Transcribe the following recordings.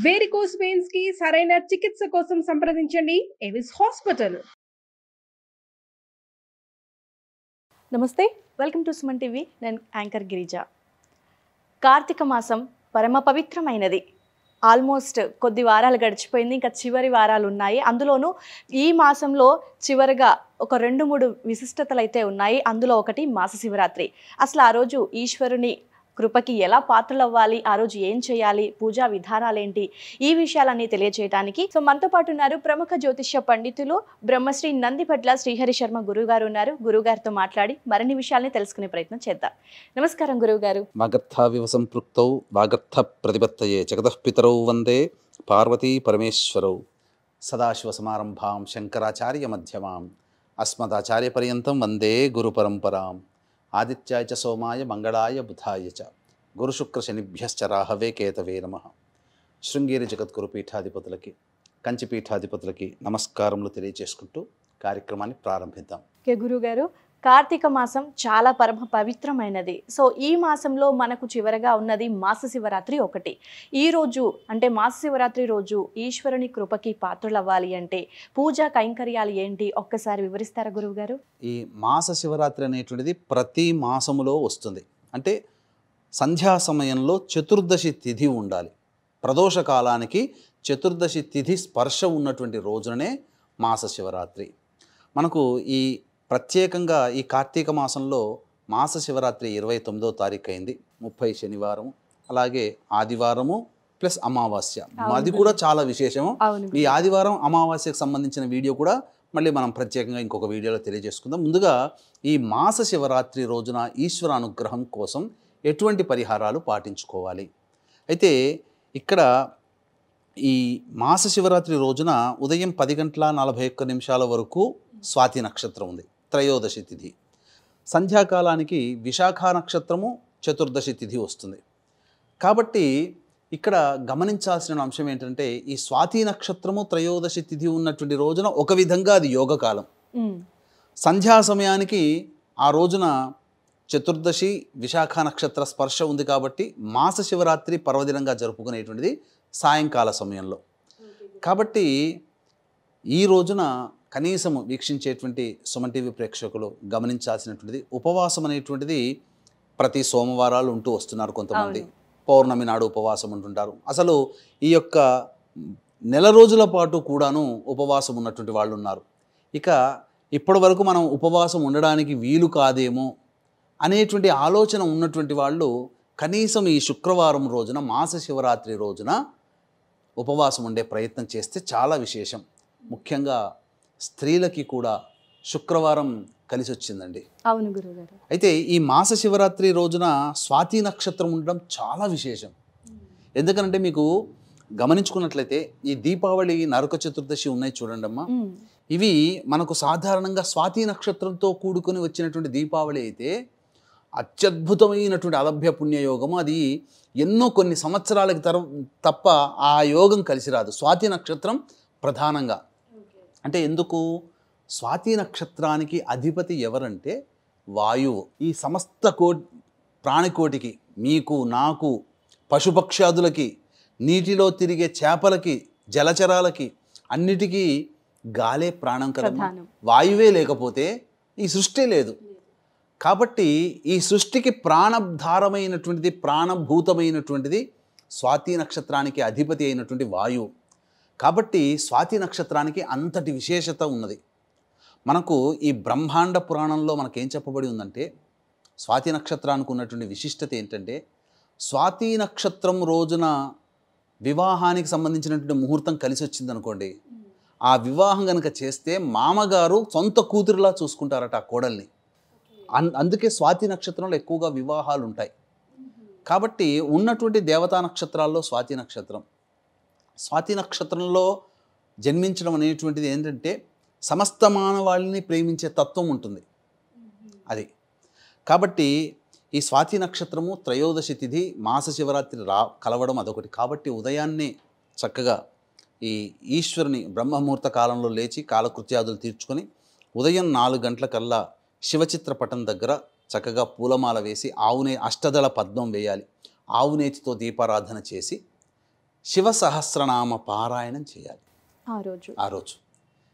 Varicose veins కి సరైన చికిత్స కోసం సంప్రదించండి ఎవిస్ హాస్పిటల్. నమస్తే, వెల్కమ్ టు సుమన్ టీవీ. నేను యాంకర్ గిరిజ. కార్తీక మాసం పరమ పవిత్రమైనది. ఆల్మోస్ట్ కొద్ది వారాలు గడిచిపోయింది, ఇంకా చివరి వారాలు ఉన్నాయి. అందులోనూ ఈ మాసంలో చివరిగా ఒక 2-3 విశిష్టతలు అయితే ఉన్నాయి. అందులో ఒకటి మాస శివరాత్రి. అసలు ఆ రోజు ఈశ్వరుని కృపకి ఎలా పాత్రలు అవ్వాలి, ఆ రోజు ఏం చేయాలి, పూజా విధానాలేంటి, ఈ విషయాలన్నీ తెలియజేయడానికి మనతో పాటు ఉన్నారు ప్రముఖ జ్యోతిష్య పండితులు బ్రహ్మశ్రీ నందిపట్ల శ్రీహరి శర్మ గురుగారు ఉన్నారు. గురుగారితో మాట్లాడి మరిన్ని విషయాల్ని తెలుసుకునే ప్రయత్నం చేద్దాం. నమస్కారం గురుగారు. వాగర్థావివ సంపృక్తౌ వాగర్థ ప్రతిపత్తయే జగతఃపితరౌ వందే పార్వతీ పరమేశ్వరౌ. సదాశివ సమారంభాం శంకరాచార్య మధ్యమాం అస్మదాచార్య పర్యంతం వందే గురు పరంపరాం. ఆదిత్యాయ చ సోమాయ మంగళాయ బుధాయ చ గురుశుక్ర శనిభ్యశ్చ రాహవే కేతవే నమః. శృంగేరి జగద్గురు పీఠాధిపతులకి, కంచి పీఠాధిపతులకి నమస్కారములు తెలియజేసుకుంటూ కార్యక్రమాన్ని ప్రారంభిద్దాం. ఓకే గురుగారు, కార్తీక మాసం చాలా పరమ పవిత్రమైనది. ఈ మాసంలో మనకు చివరగా ఉన్నది మాస శివరాత్రి ఒకటి. ఈ రోజు అంటే మాస శివరాత్రి రోజు ఈశ్వరుని కృపకి పాత్రలు అవ్వాలి అంటే పూజా కైంకర్యాలు ఏంటి, ఒక్కసారి వివరిస్తారా గురువుగారు? ఈ మాస శివరాత్రి అనేటువంటిది ప్రతి మాసములో వస్తుంది. అంటే సంధ్యా సమయంలో చతుర్దశి తిథి ఉండాలి. ప్రదోష కాలానికి చతుర్దశి తిథి స్పర్శ ఉన్నటువంటి రోజుననే మాస శివరాత్రి. మనకు ఈ ప్రత్యేకంగా ఈ కార్తీక మాసంలో మాస శివరాత్రి 29వ తారీఖు అయింది. 30 శనివారం, అలాగే ఆదివారము ప్లస్ అమావాస్య. అది కూడా చాలా విశేషము. ఈ ఆదివారం అమావాస్యకు సంబంధించిన వీడియో కూడా మళ్ళీ మనం ప్రత్యేకంగా ఇంకొక వీడియోలో తెలియజేసుకుందాం. ముందుగా ఈ మాస శివరాత్రి రోజున ఈశ్వర అనుగ్రహం కోసం ఎటువంటి పరిహారాలు పాటించుకోవాలి. అయితే ఇక్కడ ఈ మాస శివరాత్రి రోజున ఉదయం 10:41 వరకు స్వాతి నక్షత్రం ఉంది, త్రయోదశి తిథి. సంధ్యాకాలానికి విశాఖ నక్షత్రము చతుర్దశి తిథి వస్తుంది. కాబట్టి ఇక్కడ గమనించాల్సిన అంశం ఏంటంటే ఈ స్వాతి నక్షత్రము త్రయోదశి తిథి ఉన్నటువంటి రోజున ఒక విధంగా అది యోగకాలం. సంధ్యా సమయానికి ఆ రోజున చతుర్దశి విశాఖ నక్షత్ర స్పర్శ ఉంది కాబట్టి మాస శివరాత్రి పర్వదినంగా జరుపుకునేటువంటిది సాయంకాల సమయంలో. కాబట్టి ఈ రోజున కనీసము వీక్షించేటువంటి సుమన్ టీవీ ప్రేక్షకులు గమనించాల్సినటువంటిది, ఉపవాసం అనేటువంటిది ప్రతి సోమవారాలు ఉంటూ వస్తున్నారు కొంతమంది. పౌర్ణమి నాడు ఉపవాసం ఉంటుంటారు. అసలు ఈ యొక్క నెల రోజుల పాటు కూడాను ఉపవాసం ఉన్నటువంటి వాళ్ళు ఉన్నారు. ఇక ఇప్పటి వరకు మనం ఉపవాసం ఉండడానికి వీలు కాదేమో అనేటువంటి ఆలోచన ఉన్నటువంటి వాళ్ళు కనీసం ఈ శుక్రవారం రోజున మాస శివరాత్రి రోజున ఉపవాసం ఉండే ప్రయత్నం చేస్తే చాలా విశేషం. ముఖ్యంగా స్త్రీలకి కూడా శుక్రవారం కలిసి వచ్చిందండి. అవును గురుగారు. అయితే ఈ మాస శివరాత్రి రోజున స్వాతి నక్షత్రం ఉండడం చాలా విశేషం. ఎందుకంటే మీకు గమనించుకున్నట్లయితే ఈ దీపావళి నరక చతుర్దశి ఉన్నాయి చూడండి అమ్మా, ఇవి మనకు సాధారణంగా స్వాతి నక్షత్రంతో కూడుకొని వచ్చినటువంటి దీపావళి అయితే అత్యద్భుతమైనటువంటి అలభ్య పుణ్యయోగము. అది ఎన్నో కొన్ని సంవత్సరాలకి తప్ప ఆ యోగం కలిసి రాదు. స్వాతి నక్షత్రం ప్రధానంగా అంటే ఎందుకు, స్వాతి నక్షత్రానికి అధిపతి ఎవరంటే వాయువు. ఈ సమస్త ప్రాణికోటికి, మీకు నాకు పశుపక్ష్యాదులకి, నీటిలో తిరిగే చేపలకి, జలచరాలకి అన్నిటికీ గాలే ప్రాణం కదా. వాయువే లేకపోతే ఈ సృష్టి లేదు. కాబట్టి ఈ సృష్టికి ప్రాణధారమైనటువంటిది, ప్రాణభూతమైనటువంటిది స్వాతి నక్షత్రానికి అధిపతి అయినటువంటి వాయువు. కాబట్టి స్వాతి నక్షత్రానికి అంతటి విశేషత ఉన్నది. మనకు ఈ బ్రహ్మాండ పురాణంలో మనకేం చెప్పబడి ఉందంటే స్వాతి నక్షత్రానికి ఉన్నటువంటి విశిష్టత ఏంటంటే, స్వాతి నక్షత్రం రోజున వివాహానికి సంబంధించినటువంటి ముహూర్తం కలిసి వచ్చిందనుకోండి, ఆ వివాహం కనుక చేస్తే మామగారు సొంత కూతురులా చూసుకుంటారట ఆ కోడల్ని. అందుకే స్వాతి నక్షత్రంలో ఎక్కువగా వివాహాలు ఉంటాయి. కాబట్టి ఉన్నటువంటి దేవతా నక్షత్రాల్లో స్వాతి నక్షత్రం, స్వాతి నక్షత్రంలో జన్మించడం అనేటువంటిది ఏంటంటే సమస్త మానవాళిని ప్రేమించే తత్వం ఉంటుంది అది. కాబట్టి ఈ స్వాతి నక్షత్రము త్రయోదశి తిథి మాస శివరాత్రి కలవడం అదొకటి. కాబట్టి ఉదయాన్నే చక్కగా ఈ ఈశ్వరుని బ్రహ్మముహూర్త కాలంలో లేచి కాలకృత్యాదులు తీర్చుకొని ఉదయం 4 గంటలకల్లా శివచిత్రపటం దగ్గర చక్కగా పూలమాల వేసి అష్టదళ పద్మం వేయాలి. ఆవునేతితో దీపారాధన చేసి శివ సహస్రనామ పారాయణం చేయాలి ఆ రోజు. ఆ రోజు.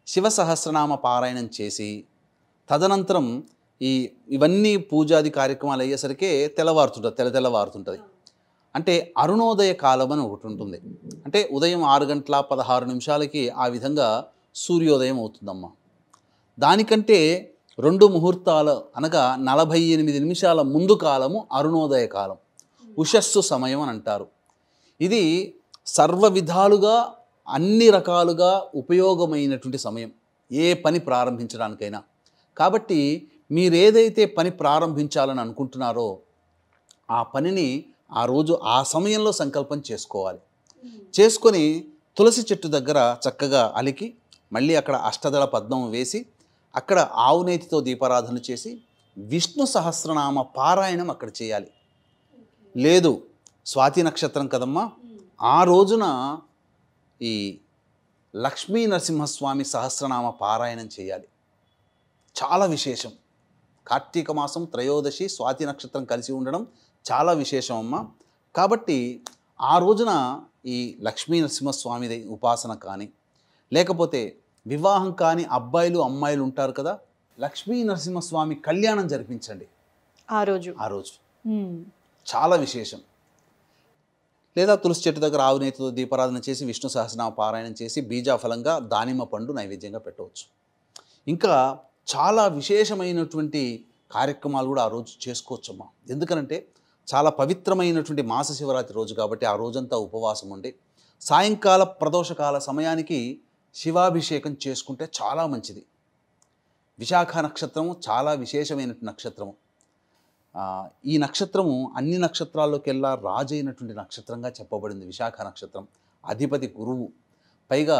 శివ సహస్రనామ పారాయణం చేసి తదనంతరం ఇవన్నీ పూజాది కార్యక్రమాలు అయ్యేసరికి తెల్లవారుతుంటుంది. అంటే అరుణోదయ కాలం అని ఒకటి ఉంటుంది. అంటే ఉదయం 6:16 ఆ విధంగా సూర్యోదయం అవుతుందమ్మా. దానికంటే 2 ముహూర్తాలు అనగా 48 నిమిషాల ముందు కాలము అరుణోదయ కాలం, ఉషస్సు సమయం అని అంటారు. ఇది సర్వ విధాలుగా అన్ని రకాలుగా ఉపయోగమైనటువంటి సమయం ఏ పని ప్రారంభించడానికైనా. కాబట్టి మీరేదైతే పని ప్రారంభించాలని అనుకుంటున్నారో ఆ పనిని ఆ రోజు ఆ సమయంలో సంకల్పం చేసుకోవాలి. చేసుకొని తులసి చెట్టు దగ్గర చక్కగా అలికి మళ్ళీ అక్కడ అష్టదళ పద్మం వేసి అక్కడ ఆవునేతితో దీపారాధన చేసి విష్ణు సహస్రనామ పారాయణం అక్కడ చేయాలి. లేదు స్వాతి నక్షత్రం కదమ్మా, ఆ రోజున ఈ లక్ష్మీ నరసింహస్వామి సహస్రనామ పారాయణం చేయాలి. చాలా విశేషం. కార్తీక మాసం త్రయోదశి స్వాతి నక్షత్రం కలిసి ఉండడం చాలా విశేషం అమ్మ. కాబట్టి ఆ రోజున ఈ లక్ష్మీ నరసింహస్వామి ఉపాసన కానీ, లేకపోతే వివాహం కాని అబ్బాయిలు అమ్మాయిలు ఉంటారు కదా, లక్ష్మీ నరసింహస్వామి కళ్యాణం జరిపించండి ఆ రోజు. చాలా విశేషం. లేదా తులసి చెట్టు దగ్గర ఆవునేతితో దీపారాధన చేసి విష్ణు సహస్రనామ పారాయణం చేసి బీజాఫలంగా దానిమ్మ పండు నైవేద్యంగా పెట్టవచ్చు. ఇంకా చాలా విశేషమైనటువంటి కార్యక్రమాలు కూడా ఆ రోజు చేసుకోవచ్చమ్మా. ఎందుకనంటే చాలా పవిత్రమైనటువంటి మాస శివరాత్రి రోజు కాబట్టి ఆ రోజంతా ఉపవాసం ఉండి సాయంకాల ప్రదోషకాల సమయానికి శివాభిషేకం చేసుకుంటే చాలా మంచిది. విశాఖ నక్షత్రము చాలా విశేషమైన నక్షత్రము. ఈ నక్షత్రము అన్ని నక్షత్రాల్లోకెల్లా రాజైనటువంటి నక్షత్రంగా చెప్పబడింది విశాఖ నక్షత్రం. అధిపతి గురువు. పైగా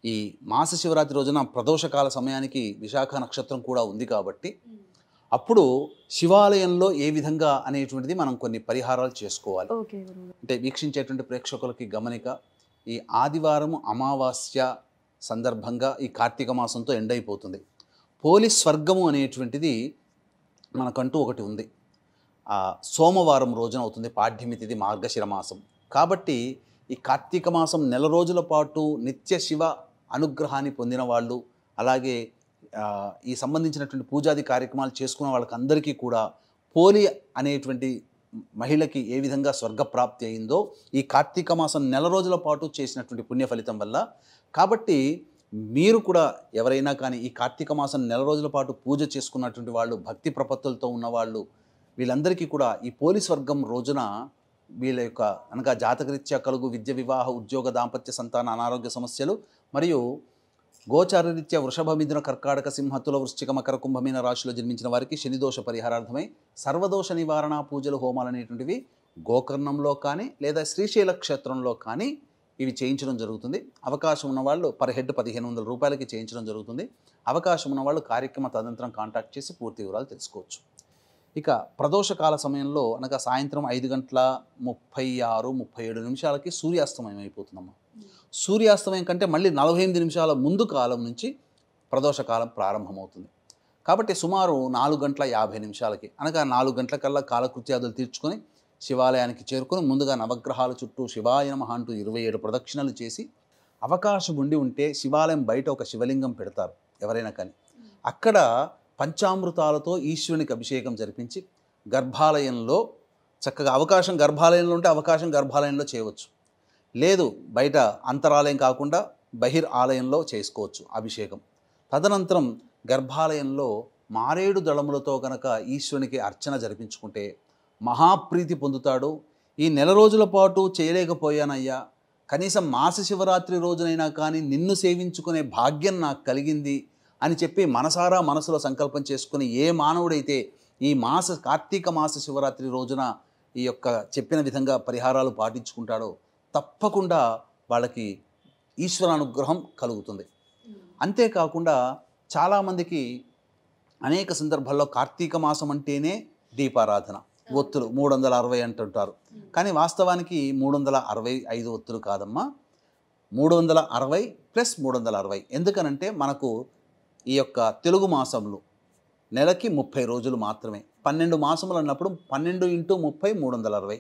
ఈ మాస శివరాత్రి రోజున ప్రదోషకాల సమయానికి విశాఖ నక్షత్రం కూడా ఉంది కాబట్టి అప్పుడు శివాలయంలో ఏ విధంగా అనేటువంటిది మనం కొన్ని పరిహారాలు చేసుకోవాలి. అంటే వీక్షించేటువంటి ప్రేక్షకులకి గమనిక, ఈ ఆదివారం అమావాస్య సందర్భంగా ఈ కార్తీక మాసంతో ఎండ్ అయిపోతుంది. పోలీస్ స్వర్గము అనేటువంటిది మనకంటూ ఒకటి ఉంది. సోమవారం రోజున అవుతుంది, పాడ్యమి తిథి, మార్గశిర మాసం. కాబట్టి ఈ కార్తీక మాసం నెల రోజుల పాటు నిత్య శివ అనుగ్రహాన్ని పొందిన వాళ్ళు, అలాగే ఈ సంబంధించినటువంటి పూజాది కార్యక్రమాలు చేసుకున్న వాళ్ళకి అందరికీ కూడా పోలి అనేటువంటి మహిళకి ఏ విధంగా స్వర్గప్రాప్తి అయిందో ఈ కార్తీక మాసం నెల రోజుల పాటు చేసినటువంటి పుణ్య ఫలితం వల్ల. కాబట్టి మీరు కూడా ఎవరైనా కానీ ఈ కార్తీక మాసం నెల రోజుల పాటు పూజ చేసుకున్నటువంటి వాళ్ళు, భక్తి ప్రపత్తులతో ఉన్నవాళ్ళు, వీళ్ళందరికీ కూడా ఈ పోలీస్ వర్గం రోజున వీళ్ళ యొక్క అనగా జాతకరీత్యా కలుగు విద్య, వివాహ, ఉద్యోగ, దాంపత్య, సంతాన, అనారోగ్య సమస్యలు మరియు గోచారరీత్యా వృషభ, మిథున, కర్కాటక, సింహ, తుల, వృశ్చిక, మకర, కుంభమీన రాశిలో జన్మించిన వారికి శనిదోష పరిహారార్థమై సర్వదోష నివారణ పూజలు, హోమాలు అనేటువంటివి గోకర్ణంలో కానీ లేదా శ్రీశైల క్షేత్రంలో కానీ ఇవి చేయించడం జరుగుతుంది. అవకాశం ఉన్నవాళ్ళు పర్ హెడ్ 1500 రూపాయలకి చేయించడం జరుగుతుంది. అవకాశం ఉన్నవాళ్ళు కార్యక్రమ తదనంతరం కాంటాక్ట్ చేసి పూర్తి వివరాలు తెలుసుకోవచ్చు. ఇక ప్రదోషకాల సమయంలో అనగా సాయంత్రం 5:36-37 సూర్యాస్తమయం అయిపోతుందమ్మా. సూర్యాస్తమయం కంటే మళ్ళీ 48 నిమిషాల ముందు కాలం నుంచి ప్రదోషకాలం ప్రారంభమవుతుంది. కాబట్టి సుమారు 4:50 అనగా 4 గంటలకల్లా కాలకృత్యాదులు తీర్చుకొని శివాలయానికి చేరుకొని ముందుగా నవగ్రహాల చుట్టూ శివాయ నమః అంటూ 27 ప్రదక్షిణలు చేసి, అవకాశం ఉంటే శివాలయం బయట ఒక శివలింగం పెడతారు ఎవరైనా కానీ, అక్కడ పంచామృతాలతో ఈశ్వరునికి అభిషేకం జరిపించి గర్భాలయంలో చక్కగా అవకాశం గర్భాలయంలో ఉంటే అవకాశం గర్భాలయంలో చేయవచ్చు. లేదు బయట అంతరాలయం కాకుండా బహిర్ ఆలయంలో చేసుకోవచ్చు అభిషేకం. తదనంతరం గర్భాలయంలో మారేడు దళములతో కనుక ఈశ్వరునికి అర్చన జరిపించుకుంటే మహాప్రీతి పొందుతాడు. ఈ నెల రోజుల పాటు చేయలేకపోయానయ్యా, కనీసం మాస శివరాత్రి రోజునైనా కానీ నిన్ను సేవించుకునే భాగ్యం నాకు కలిగింది అని చెప్పి మనసారా మనసులో సంకల్పం చేసుకుని ఏ మానవుడైతే ఈ కార్తీక మాస శివరాత్రి రోజున ఈ యొక్క చెప్పిన విధంగా పరిహారాలు పాటించుకుంటాడో తప్పకుండా వాళ్ళకి ఈశ్వరానుగ్రహం కలుగుతుంది. అంతేకాకుండా చాలామందికి అనేక సందర్భాల్లో కార్తీక మాసం అంటేనే దీపారాధన, ఒత్తులు 360 అంటుంటారు. కానీ వాస్తవానికి 365 ఒత్తులు కాదమ్మా, 360 + 360. ఎందుకనంటే మనకు ఈ యొక్క తెలుగు మాసంలో నెలకి 30 రోజులు మాత్రమే. 12 మాసములు అన్నప్పుడు 12 × 30 360.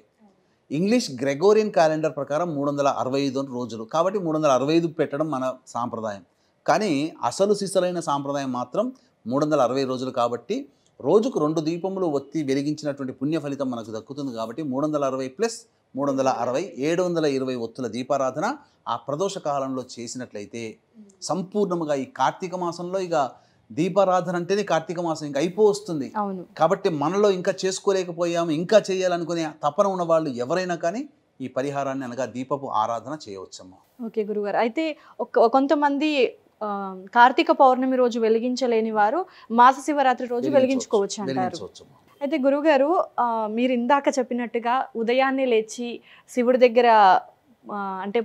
ఇంగ్లీష్ గ్రెగోరియన్ క్యాలెండర్ ప్రకారం 365 రోజులు, కాబట్టి 365 పెట్టడం మన సాంప్రదాయం. కానీ అసలు సిసలైన సాంప్రదాయం మాత్రం 360 రోజులు. కాబట్టి రోజుకు 2 దీపములు ఒత్తి వెలిగించినటువంటి పుణ్య ఫలితం మనకు దక్కుతుంది. కాబట్టి 360 ప్లస్ 360 720 ఒత్తుల దీపారాధన ఆ ప్రదోష కాలంలో చేసినట్లయితే సంపూర్ణముగా ఈ కార్తీక మాసంలో ఇక దీపారాధన అంటేనే కార్తీక మాసం ఇంకా అయిపోతుంది. అవును. కాబట్టి మనలో ఇంకా చేసుకోలేకపోయాము, ఇంకా చేయాలనుకునే తపన ఉన్న వాళ్ళు ఎవరైనా కానీ ఈ పరిహారాన్ని అనగా దీపపు ఆరాధన చేయవచ్చమ్మా. ఓకే గురుగారు. అయితే కొంతమంది కార్తీక పౌర్ణమి రోజు వెలిగించలేని వారు మాస శివరాత్రి రోజు వెలిగించుకోవచ్చు అంటారు. వెలిగించవచ్చమ్మా. అయితే గురుగారు మీరు ఇందాక చెప్పినట్టుగా ఉదయాన్నే లేచి శివుడి దగ్గర అంటే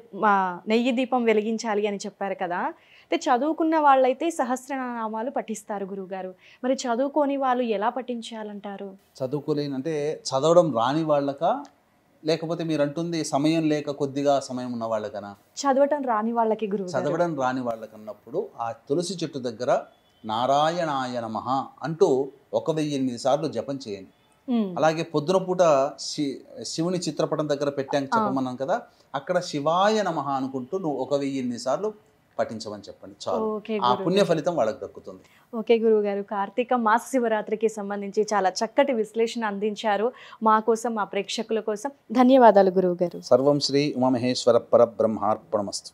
నెయ్యి దీపం వెలిగించాలి అని చెప్పారు కదా. అయితే చదువుకున్న వాళ్ళైతే సహస్రనామాలు పఠిస్తారు గురుగారు. మరి చదువుకోని వాళ్ళు ఎలా పఠించాలంటారు? చదువుకోలేని అంటే చదవడం రాని వాళ్ళక, లేకపోతే మీరు అంటుంది సమయం లేక కొద్దిగా సమయం ఉన్న వాళ్ళకనా? చదవటం రాని వాళ్ళకి గురువు. చదవడం రాని వాళ్ళకన్నప్పుడు ఆ తులసి చెట్టు దగ్గర నారాయణాయ నమః అంటూ 1008 సార్లు జపం చేయండి. అలాగే పొద్దున పూట శివుని చిత్రపటం దగ్గర పెట్టాక చెప్పమన్నాను కదా, అక్కడ శివాయ నమః అనుకుంటూ నువ్వు 1008 సార్లు పఠించమని చెప్పండి చాలు. ఆ పుణ్య ఫలితం వాళ్ళకి దక్కుతుంది. ఓకే గురువు గారు, కార్తీక మాస శివరాత్రికి సంబంధించి చాలా చక్కటి విశ్లేషణ అందించారు మా కోసం, మా ప్రేక్షకుల కోసం. ధన్యవాదాలు గురువు గారు. సర్వం శ్రీ ఉమామహేశ్వర పరబ్రహ్మార్పణమస్తు.